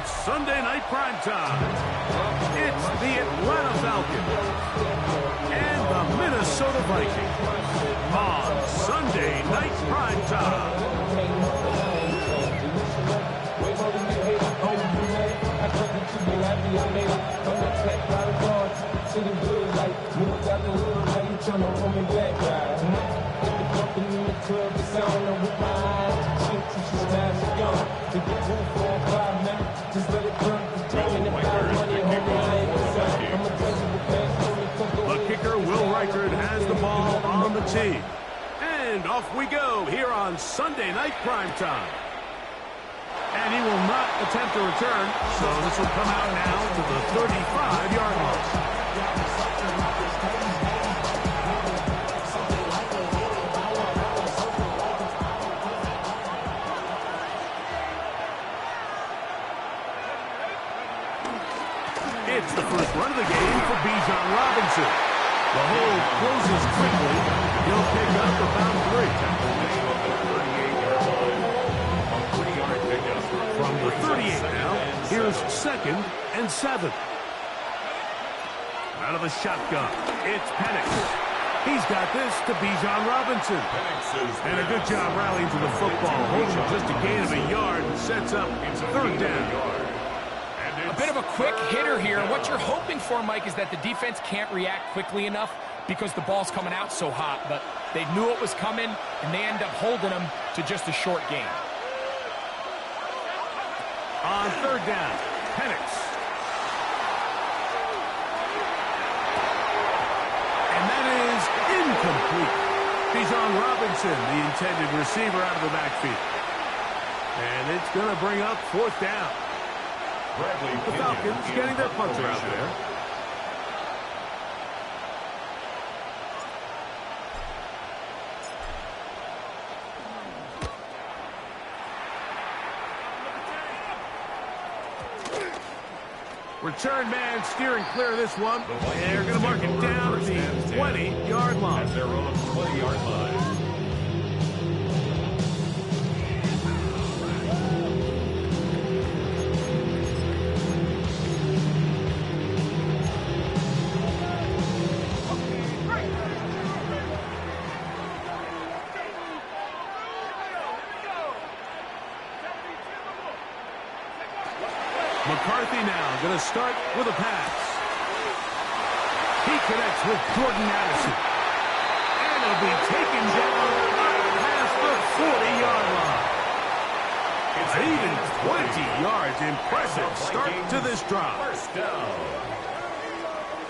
on Sunday Night Primetime. It's the Atlanta Falcons and the Minnesota Vikings on Sunday Night Primetime. The kicker, Will Reichard, has the ball on the tee. And off we go here on Sunday Night Primetime. And he will not attempt a return, so this will come out now to the 35-yard line. It's the first run of the game for Bijan Robinson. The hole closes quickly. He'll pick up about 3. From the 38 now, here's 2nd and 7. Out of the shotgun, it's Penix. He's got this to Bijan Robinson. And a good job rallying to the football. Holding just a gain of a yard and sets up 3rd down. A bit of a quick hitter here. What you're hoping for, Mike, is that the defense can't react quickly enough because the ball's coming out so hot. But they knew it was coming, and they end up holding them to just a short gain. On 3rd down, Penix. And that is incomplete. Bijan Robinson, the intended receiver, out of the backfield. And it's going to bring up 4th down. The Falcons getting their punter out there. Return man steering clear of this one. They're going to mark it down at the 20-yard line. At their own 20-yard line. McCarthy now going to start with a pass. He connects with Jordan Addison. And he'll be taken down past the 40-yard line. It's even 20 yards. Impressive start to this drive. First down.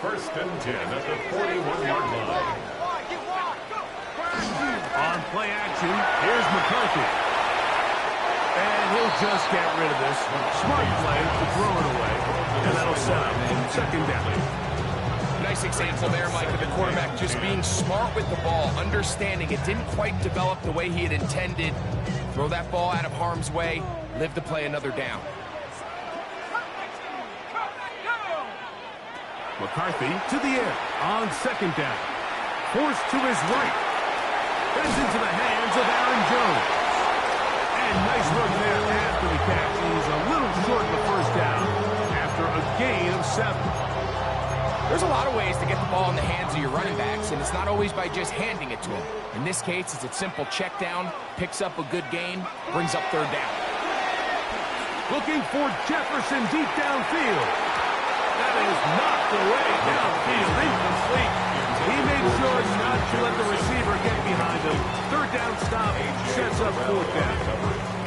1st and 10 at the 41-yard line. On play action, here's McCarthy. And he'll just get rid of this. Smart play to throw it away. And that'll set up 2nd down. Nice example there, Mike, of the quarterback just being smart with the ball, understanding it didn't quite develop the way he had intended. Throw that ball out of harm's way, live to play another down. McCarthy to the air on 2nd down. Forced to his right. Heads into the hands of Aaron Jones. And nice run there after the catch. He's a little short of the 1st down after a gain of 7. There's a lot of ways to get the ball in the hands of your running backs, and it's not always by just handing it to them. In this case, it's a simple check down, picks up a good gain, brings up 3rd down. Looking for Jefferson deep downfield. That is knocked away downfield, incomplete. He made sure not to let the receiver get behind him. 3rd down stop sets up 4th down.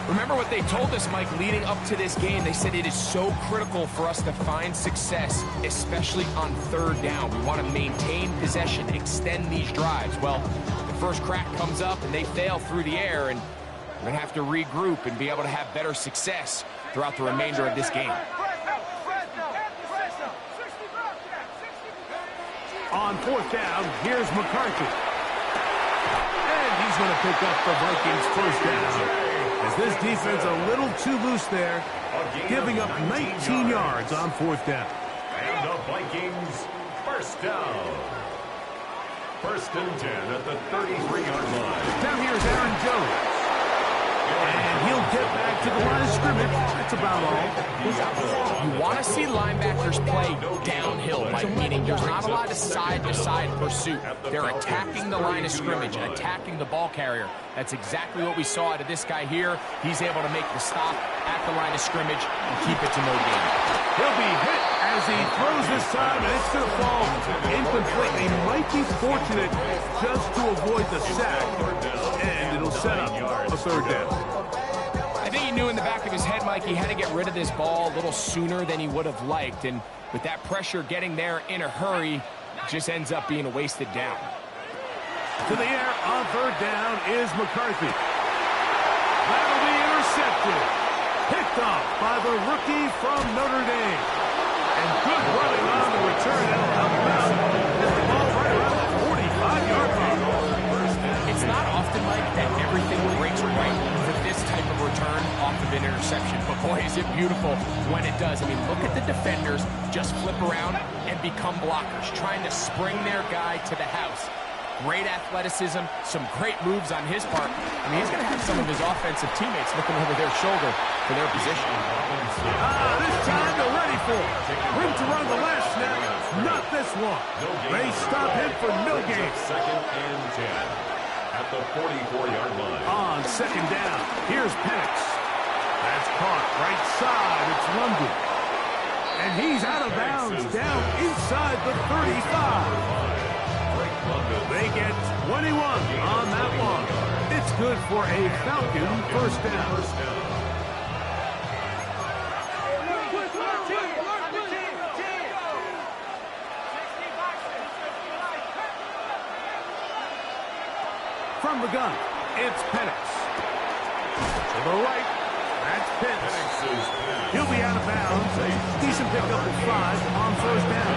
Remember what they told us, Mike, leading up to this game. They said it is so critical for us to find success, especially on 3rd down. We want to maintain possession, extend these drives. Well, the first crack comes up and they fail through the air, and we're going to have to regroup and be able to have better success throughout the remainder of this game. On 4th down, here's McCarthy. And he's going to pick up the Vikings' 1st down. As this defense a little too loose there, giving up 19 yards on 4th down. And the Vikings 1st down. 1st and 10 at the 33-yard line. Now here's Aaron Jones. And he'll get back to the line of scrimmage. That's about all. You want to see linebackers play downhill, Mike, meaning there's not a lot of side-to-side pursuit. They're attacking the line of scrimmage, attacking the ball carrier. That's exactly what we saw out of this guy here. He's able to make the stop at the line of scrimmage and keep it to no gain. He'll be hit as he throws this time, and it's going to fall incomplete. He might be fortunate just to avoid the sack, and it'll set up a third down. I think he knew in the back of his head, Mike, he had to get rid of this ball a little sooner than he would have liked. And with that pressure getting there in a hurry, it just ends up being a wasted down. To the air on third down is McCarthy. That'll be intercepted. Picked off by the rookie from Notre Dame. And good running on the return. That'll help him out. Hit the ball right around the 45-yard line. It's not often, Mike, that everything breaks right for this type of return off of an interception. But boy, is it beautiful when it does. I mean, look at the defenders just flip around and become blockers, trying to spring their guy to the house. Great athleticism, some great moves on his part. I mean, he's going to have some of his offensive teammates looking over their shoulder for their position. This time they're ready for it. Room to run the last snap. Not this one. They stop him for no gain. Second and 10 at the 44-yard line. On second down, here's Penix. That's caught right side. It's London. And he's out of bounds down inside the 35. They get 21 on that one. It's good for a Falcon first down. From the gun, it's Penix. To the right, that's Pitts. He'll be out of bounds. Decent pickup of 5 on first down.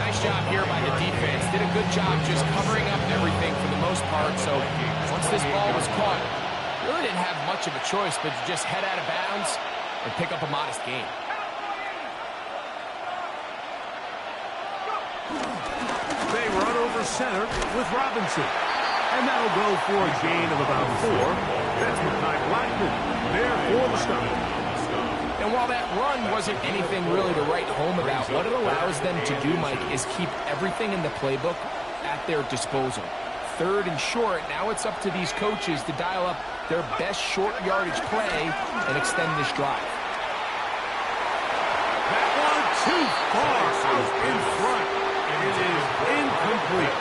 Nice job here by the defense. Did a good job just covering up everything for the most part. So once this ball was caught, really didn't have much of a choice but to just head out of bounds and pick up a modest gain. They run over center with Robinson. And that'll go for a gain of about 4. That's Mekhi Blackman there for the stop. And while that run wasn't anything really to write home about, what it allows them to do, Mike, is keep everything in the playbook at their disposal. Third and short, now it's up to these coaches to dial up their best short yardage play and extend this drive. That one too far out in front. It is incomplete.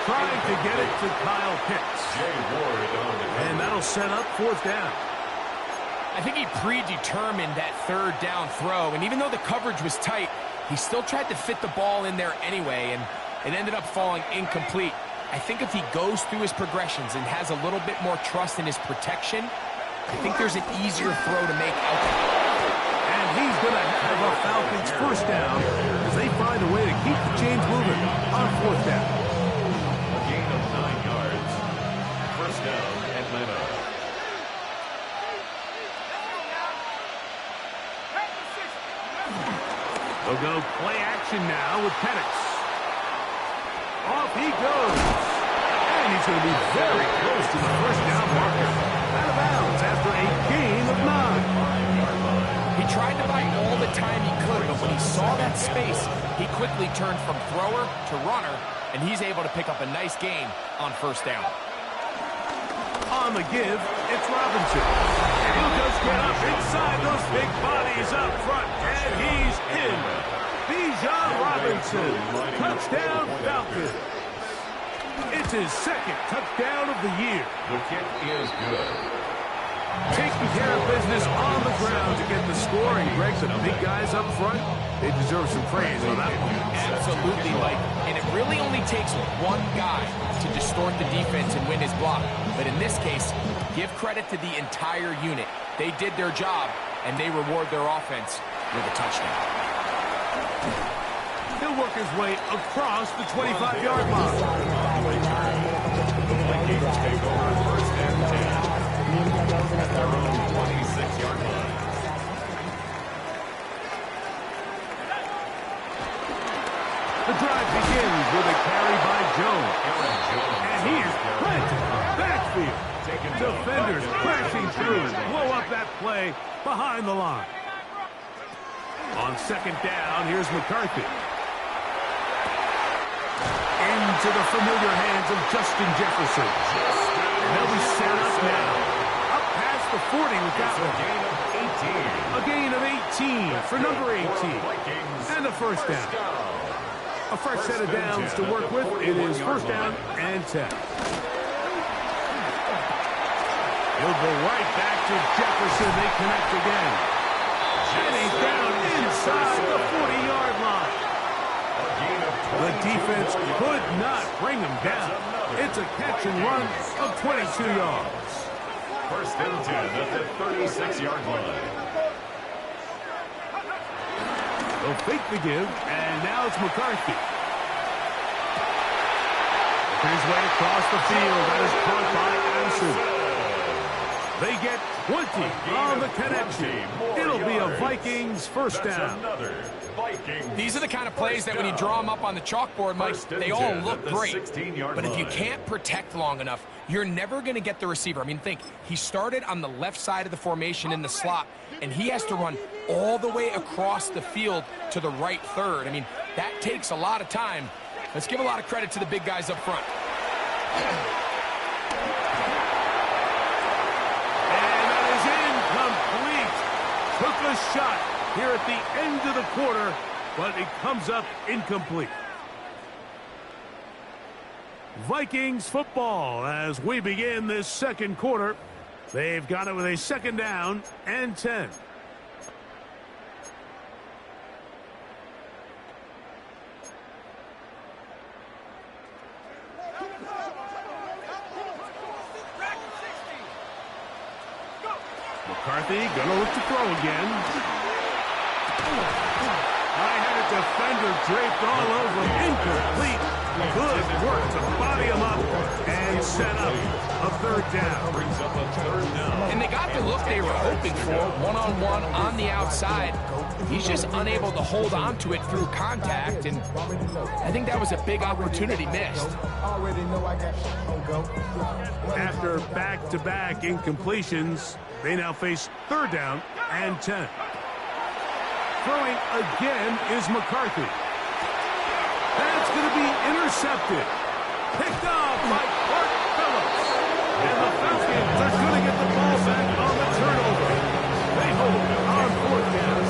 Trying to get it to Kyle Pitts. And that'll set up fourth down. I think he predetermined that third down throw, and even though the coverage was tight, he still tried to fit the ball in there anyway, and it ended up falling incomplete. I think if he goes through his progressions and has a little bit more trust in his protection, I think there's an easier throw to make out there. And he's going to have a Falcons first down as they find a way to keep the chains moving on fourth down. A gain of 9 yards. First down, Atlanta. They'll go play action now with Penix. Off he goes. And he's going to be very close to the first down marker. Out of bounds after a gain of 9. He tried to buy all the time he could, but when he saw that space, he quickly turned from thrower to runner, and he's able to pick up a nice gain on first down. On the give, it's Robinson. And he'll just get up inside those big bodies up front, and he's in. Bijan Robinson, touchdown Falcons. It's his second touchdown of the year. The kick is good. Taking care of business on the ground to get the score, and Greg, the big guys up front, they deserve some praise on that one. Absolutely, Mike. And it really only takes one guy to distort the defense and win his block. But in this case, give credit to the entire unit. They did their job, and they reward their offense with a touchdown. He'll work his way across the 25-yard line. Vikings take over first and 10 at their own 26-yard line. The drive begins with a carry by Jones. And he is planted backfield. Defenders crashing through. Blow up that play behind the line. On second down, here's McCarthy. Into the familiar hands of Justin Jefferson. And they'll be set up now. Up past the 40 with that one. A gain of 18 for number 18. And a first down. A fresh set of downs to work with. It is first down and 10. He'll go right back to Jefferson. They connect again. And he's down inside the 40-yard line. The defense could not bring him down. It's a catch and run of 22 yards. First and 10 at the 36-yard line. They'll fake the give, and now it's McCarthy. His way across the field. That is caught by Addison. They get 20 on the connection. It'll be a Vikings first down. These are the kind of plays that when you draw them up on the chalkboard, Mike, they all look great. But if you can't protect long enough, you're never going to get the receiver. I mean, think, he started on the left side of the formation in the slot, and he has to run all the way across the field to the right third. I mean, that takes a lot of time. Let's give a lot of credit to the big guys up front. Took a shot here at the end of the quarter, but it comes up incomplete. Vikings football as we begin this second quarter. They've got it with a second down and 10. McCarthy gonna look to throw again. I had a defender draped all over him. Incomplete. Good work to body him up and set up a third down. And they got the look they were hoping for, one-on-one on the outside. He's just unable to hold on to it through contact, and I think that was a big opportunity missed. After back-to-back incompletions, they now face third down and 10. Throwing again is McCarthy. That's going to be intercepted. Picked off by Clark Phillips. And the Falcons are going to get the ball back on the turnover. They hold on fourth down.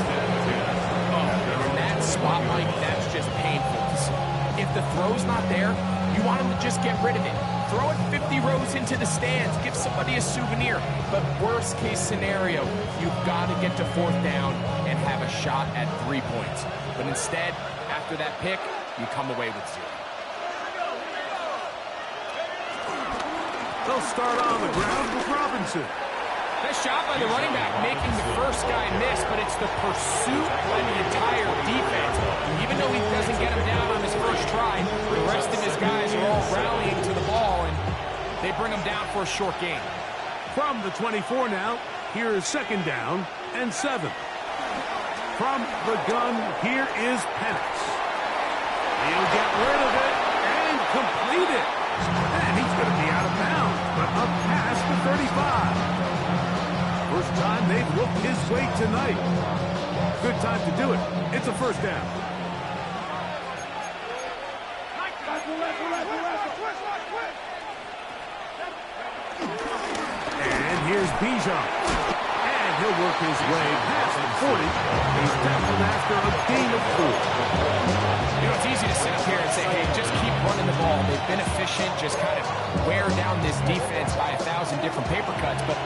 In that spot, Mike, that's just painful to see. If the throw's not there, you want him to just get rid of it. Throw it 50 rows into the stands. Give somebody a souvenir. But worst case scenario, you've got to get to fourth down and have a shot at 3 points. But instead, after that pick, you come away with 0. They'll start on the ground with Robinson. Nice job by the running back making the first guy miss, but it's the pursuit by the entire defense. Even though he doesn't get him down on his first try, the rest of his guys are all rallying to the ball, and they bring him down for a short gain. From the 24 now, here is second down and 7. From the gun, here is Penix. He'll get rid of it and complete it. And he's going to be out of bounds, but up past the 35. First time they've looked his way tonight. Good time to do it. It's a first down. And here's Bijan. And he'll work his way past the 40. He's tackled after a gain of 4. You know, it's easy to sit up here and say, hey, just keep running the ball. They've been efficient, just kind of wear down this defense by 1,000 different paper cuts. But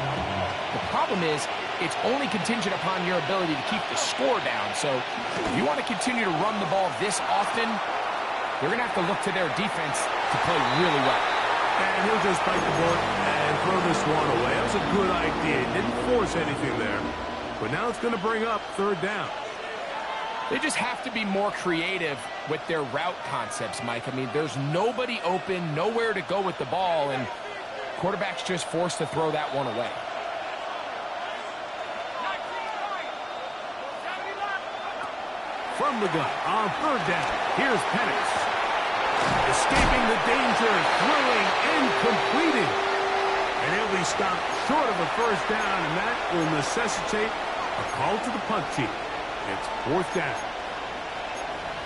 the problem is, it's only contingent upon your ability to keep the score down. So if you want to continue to run the ball this often, you're going to have to look to their defense to play really well. And he'll just bite the bullet and throw this one away. That was a good idea. Didn't force anything there. But now it's going to bring up third down. They just have to be more creative with their route concepts, Mike. I mean, there's nobody open, nowhere to go with the ball, and quarterback's just forced to throw that one away. From the gun on third down, here's Penix. Escaping the danger, throwing and completing. And he'll be stopped short of a first down, and that will necessitate a call to the punt team. It's 4th down.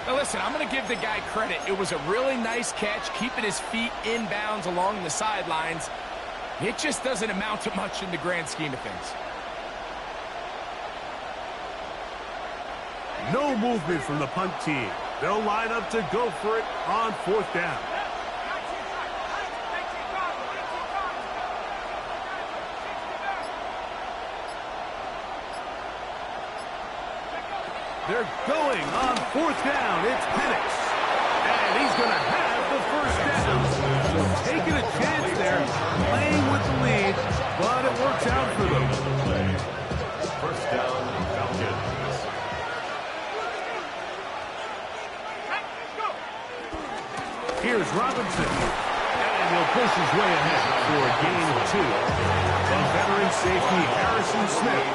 Now listen, I'm going to give the guy credit. It was a really nice catch, keeping his feet inbounds along the sidelines. It just doesn't amount to much in the grand scheme of things. No movement from the punt team. They'll line up to go for it on 4th down. They're going on 4th down. It's Penix. And he's going to have the first down. So taking a chance there, playing with the lead, but it works out for them. First down, Falcons. Here's Robinson. And he'll push his way ahead for a gain of 2. And veteran safety Harrison Smith,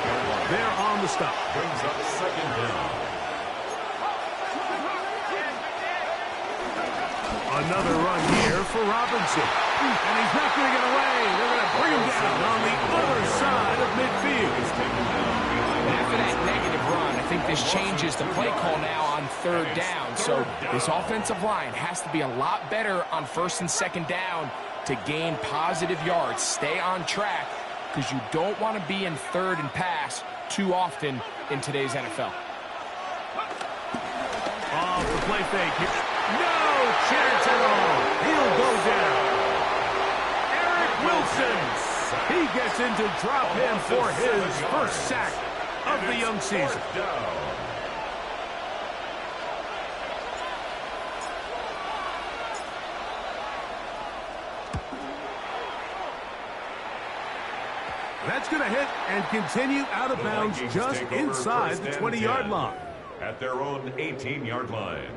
they're on the stop. Brings up 2nd down. Another run here for Robinson. And he's not going to get away. They're going to bring him down on the other side of midfield. After that negative run, I think this changes the play call now on 3rd down. So this offensive line has to be a lot better on 1st and 2nd down to gain positive yards. Stay on track because you don't want to be in 3rd and pass too often in today's NFL. Off the play fake. No chance at all. He'll go down. Eric Wilson. He gets into drop him for his first sack of the young season. That's going to hit and continue out of bounds just inside the 20-yard line. At their own 18-yard line.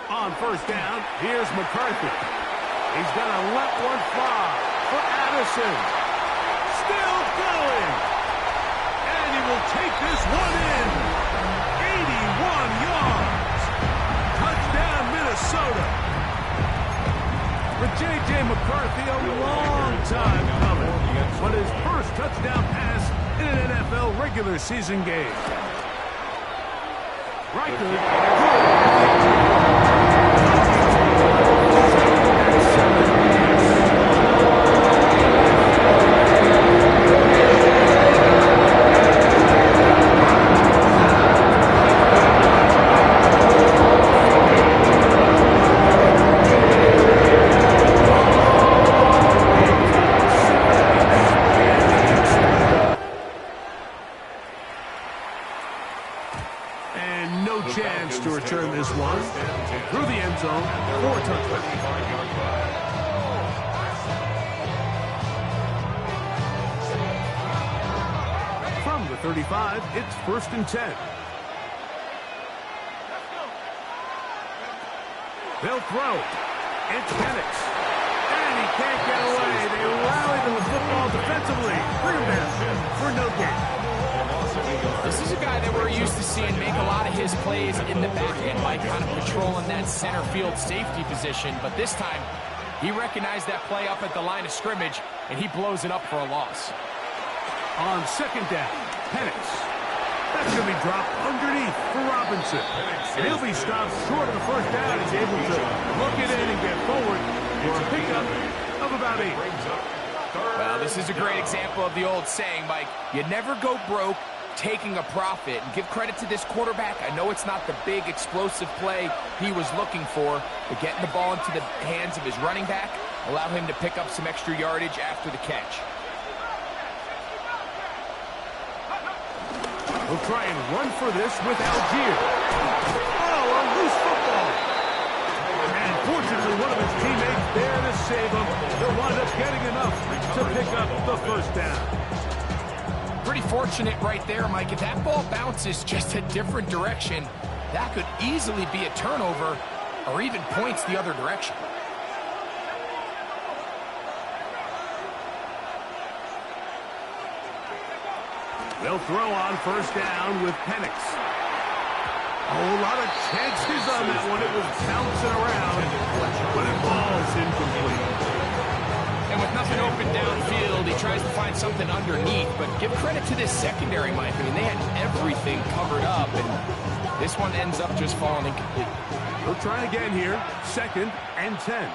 On 1st down, here's McCarthy. He's going to let one fly for Addison. Still going. And he will take this one in. 81 yards. Touchdown, Minnesota. For J.J. McCarthy, a long time coming. But his first touchdown pass in an NFL regular season game. And no chance to return this one through the end zone for a touchdown. From the 35, it's 1st and 10. They'll throw. It's Penix. And he can't get away. They rally to the football defensively. Bring him down for no gain. This is a guy that we're used to seeing make a lot of his plays in the back end, like kind of patrolling that center field safety position. But this time, he recognized that play up at the line of scrimmage, and he blows it up for a loss. On 2nd down, Penix. That's going to be dropped underneath for Robinson. And he'll be stopped short of the first down. He's able to look it in and get forward for a pickup of about 8. Well, this is a great example of the old saying, Mike, you never go broke taking a profit. And give credit to this quarterback. I know it's not the big explosive play he was looking for, but getting the ball into the hands of his running back allow him to pick up some extra yardage after the catch. We'll try and run for this with Algier. Oh, a loose football. And fortunately, one of his teammates there to save him. They'll wind up getting enough to pick up the first down. Pretty fortunate right there, Mike. If that ball bounces just a different direction, that could easily be a turnover or even points the other direction. They'll throw on first down with Penix. Oh, a lot of chances on that one. It was bouncing around, but it falls incomplete. And with nothing open downfield, he tries to find something underneath. But give credit to this secondary, Mike. I mean, they had everything covered up, and this one ends up just falling incomplete. We'll try again here. 2nd and 10.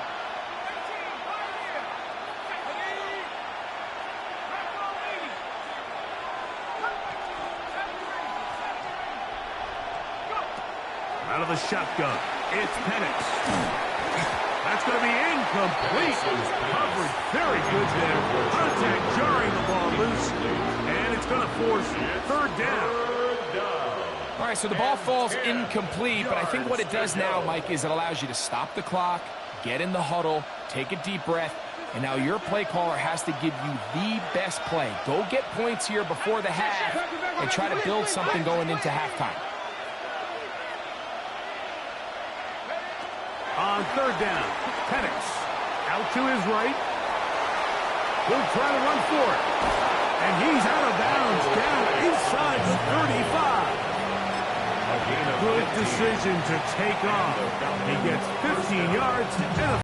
Out of the shotgun, it's Penix. That's going to be incomplete. Covered very good there. Contact jarring the ball loose. And it's going to force 3rd down. All right, so the ball falls incomplete, but I think what it does now, Mike, is it allows you to stop the clock, get in the huddle, take a deep breath, and now your play caller has to give you the best play. Go get points here before the half and try to build something going into halftime. On 3rd down, Penix out to his right. He'll try to run for it. And he's out of bounds down inside the 35. Good decision to take off. He gets 15 yards and a